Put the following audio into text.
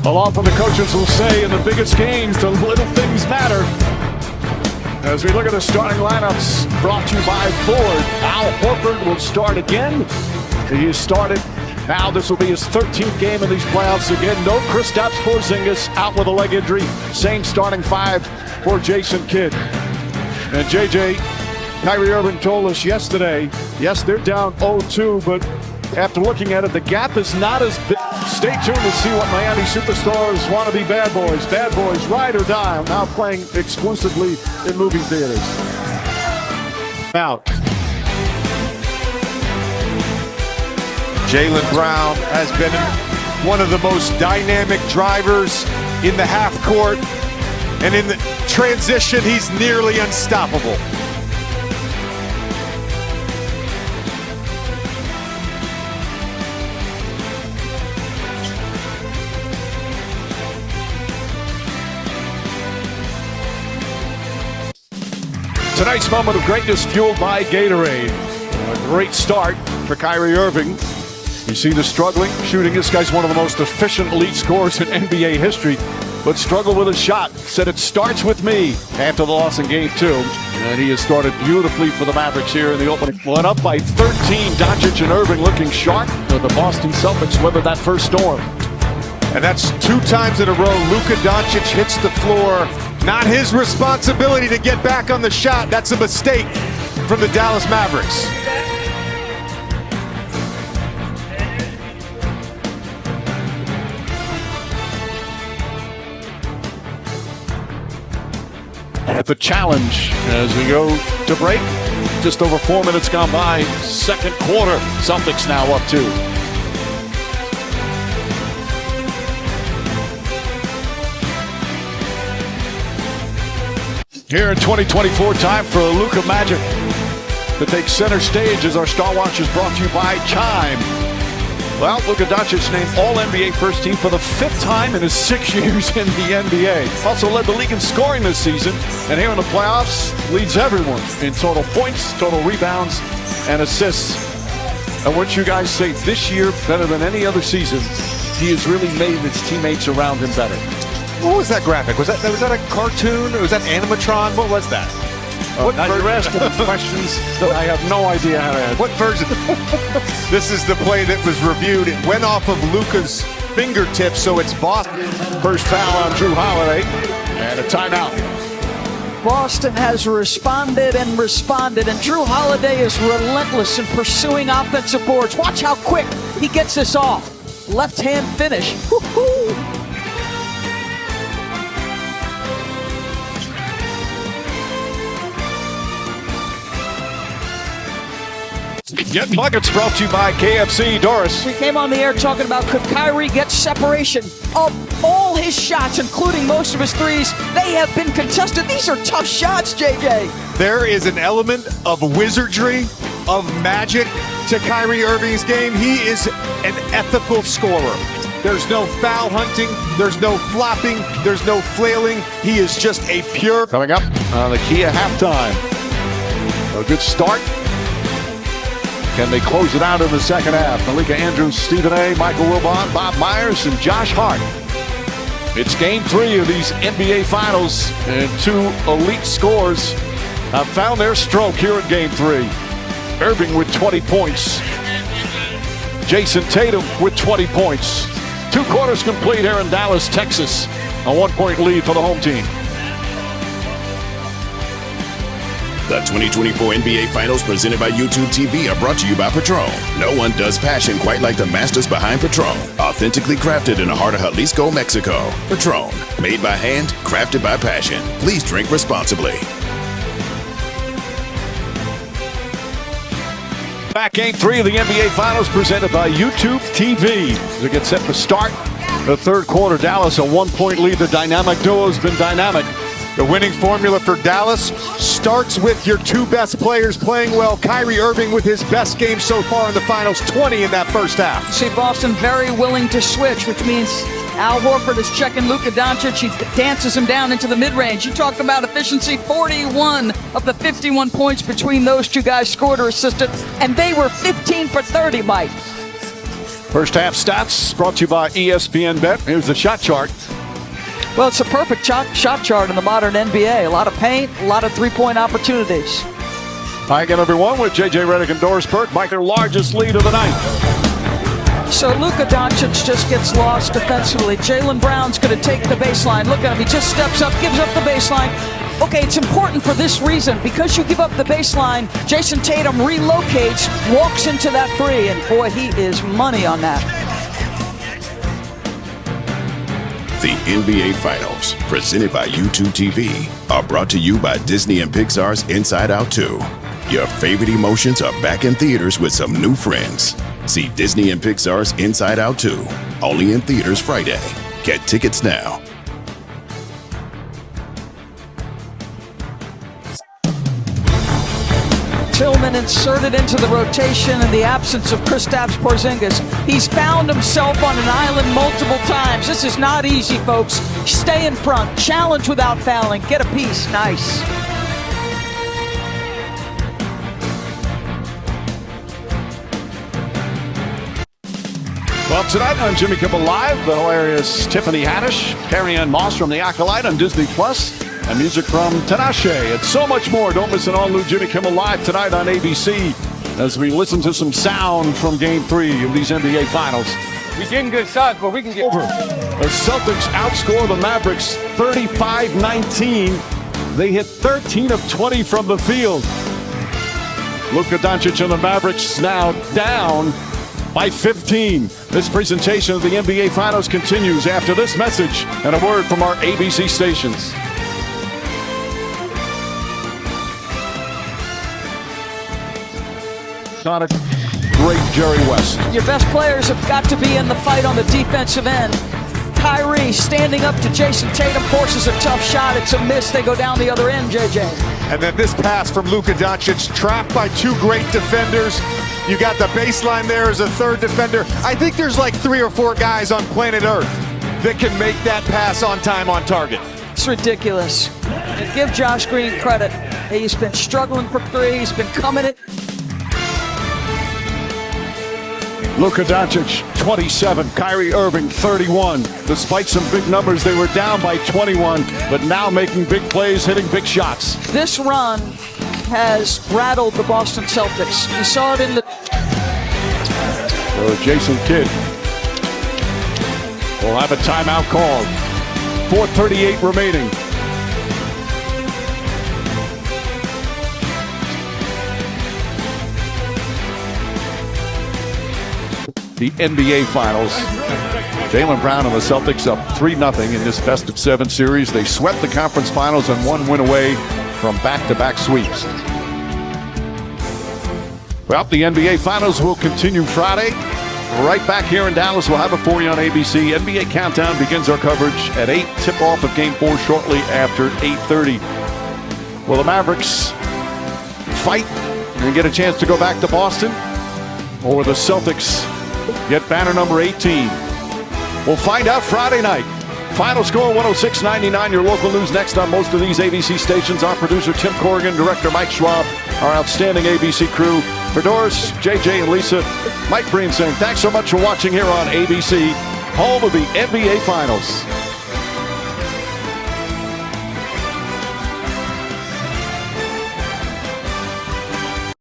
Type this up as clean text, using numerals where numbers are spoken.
Well, often the coaches will say in the biggest games, the little things matter. As we look at the starting lineups brought to you by Ford, Al Horford will start again. He has started. Now this will be his 13th game in these playoffs. Again, no Kristaps Porzingis, out with a leg injury. Same starting five for Jason Kidd. And JJ, Kyrie Irving told us yesterday, yes, they're down 0-2, but after looking at it, the gap is not as big. Stay tuned to see what Miami superstars want to be bad boys. Bad boys, ride or die, now playing exclusively in movie theaters. Out. Jaylen Brown has been one of the most dynamic drivers in the half court, and in the transition, he's nearly unstoppable. Tonight's moment of greatness fueled by Gatorade. A great start for Kyrie Irving. You see the struggling shooting. This guy's one of the most efficient elite scorers in NBA history, but struggled with a shot. Said it starts with me after the loss in game 2. And he has started beautifully for the Mavericks here in the opening. Went up by 13. Doncic and Irving looking sharp. The Boston Celtics weathered that first storm. And that's 2 times in a row. Luka Doncic hits the floor. Not his responsibility to get back on the shot. That's a mistake from the Dallas Mavericks. At the challenge as we go to break. Just over 4 minutes gone by. Second quarter. Celtics now up 2. Here in 2024, time for Luka Magic to take center stage as our Star Watch is brought to you by Chime. Well, Luka Doncic named All-NBA First Team for the 5th time in his 6 years in the NBA. Also led the league in scoring this season, and here in the playoffs, leads everyone in total points, total rebounds, and assists. And what you guys say, this year, better than any other season, he has really made his teammates around him better. What was that graphic? Was that a cartoon? Or was that animatron? What was that? Now you're asking questions that I have no idea how to answer. What version? This is the play that was reviewed. It went off of Luka's fingertips, so it's Boston. First foul on Drew Holiday, and a timeout. Boston has responded, and Drew Holiday is relentless in pursuing offensive boards. Watch how quick he gets this off. Left-hand finish. Woo-hoo. Get buckets brought to you by KFC. Doris. We came on the air talking about could Kyrie get separation of all his shots, including most of his threes. They have been contested. These are tough shots, JJ. There is an element of wizardry, of magic to Kyrie Irving's game. He is an ethical scorer. There's no foul hunting. There's no flopping. There's no flailing. He is just a pure. Coming up on the key at halftime. A good start. Can they close it out in the second half? Malika Andrews, Stephen A., Michael Wilbon, Bob Myers, and Josh Hart. It's game 3 of these NBA Finals, and 2 elite scorers have found their stroke here in game 3. Irving with 20 points. Jason Tatum with 20 points. 2 quarters complete here in Dallas, Texas. A 1-point lead for the home team. The 2024 NBA Finals presented by YouTube TV are brought to you by Patron. No one does passion quite like the masters behind Patron. Authentically crafted in the heart of Jalisco, Mexico. Patron, made by hand, crafted by passion. Please drink responsibly. Back game 3 of the NBA Finals presented by YouTube TV. As it gets set to start the third quarter, Dallas a 1-point lead. The dynamic duo has been dynamic. The winning formula for Dallas starts with your 2 best players playing well. Kyrie Irving with his best game so far in the finals, 20 in that first half. See Boston very willing to switch, which means Al Horford is checking Luka Doncic. He dances him down into the mid-range. You talked about efficiency. 41 of the 51 points between those 2 guys scored or assisted, and they were 15 for 30, Mike. First half stats brought to you by ESPN Bet. Here's the shot chart. Well, it's a perfect shot chart in the modern NBA. A lot of paint, a lot of three-point opportunities. Hi again, everyone, with JJ Redick and Doris Burke. Mike, their largest lead of the night. So Luka Doncic just gets lost defensively. Jaylen Brown's going to take the baseline. Look at him. He just steps up, gives up the baseline. Okay, it's important for this reason. Because you give up the baseline, Jason Tatum relocates, walks into that three, and boy, he is money on that. The NBA Finals, presented by YouTube TV, are brought to you by Disney and Pixar's Inside Out 2. Your favorite emotions are back in theaters with some new friends. See Disney and Pixar's Inside Out 2, only in theaters Friday. Get tickets now. Tillman inserted into the rotation in the absence of Kristaps Porzingis. He's found himself on an island multiple times. This is not easy, folks. Stay in front, challenge without fouling, get a piece. Nice. Well, tonight on Jimmy Kimmel Live, the hilarious Tiffany Haddish, Carrie Ann Moss from The Acolyte on Disney Plus, and music from Tinashe, and so much more. Don't miss an all-new Jimmy Kimmel Live tonight on ABC as we listen to some sound from Game 3 of these NBA Finals. We're getting good shots, but we can get over. The Celtics outscore the Mavericks 35-19. They hit 13 of 20 from the field. Luka Doncic and the Mavericks now down by 15. This presentation of the NBA Finals continues after this message and a word from our ABC stations. Not a great Jerry West. Your best players have got to be in the fight on the defensive end. Kyrie standing up to Jason Tatum, forces a tough shot. It's a miss. They go down the other end, JJ. And then this pass from Luka Doncic, trapped by two great defenders. You got the baseline there as a third defender. I think there's like 3 or 4 guys on planet Earth that can make that pass on time, on target. It's ridiculous. And give Josh Green credit. He's been struggling for 3. He's been coming it. Luka Doncic, 27. Kyrie Irving, 31. Despite some big numbers, they were down by 21, but now making big plays, hitting big shots. This run has rattled the Boston Celtics. You saw it in the... So Jason Kidd will have a timeout called. 4:38 remaining. The NBA Finals. Jaylen Brown and the Celtics up 3-0 in this best-of-7 series. They swept the conference finals and 1 win away from back-to-back sweeps. Well, the NBA Finals will continue Friday. Right back here in Dallas. We'll have it for you on ABC. NBA Countdown begins our coverage at 8. Tip-off of Game 4 shortly after 8:30. Will the Mavericks fight and get a chance to go back to Boston? Or the Celtics get banner number 18? We'll find out Friday night. Final score 106-99. Your local news next on most of these ABC stations. Our producer Tim Corrigan, director Mike Schwab, our outstanding ABC crew. For Doris, JJ, and Lisa, Mike Breen saying thanks so much for watching here on ABC, home of the NBA Finals.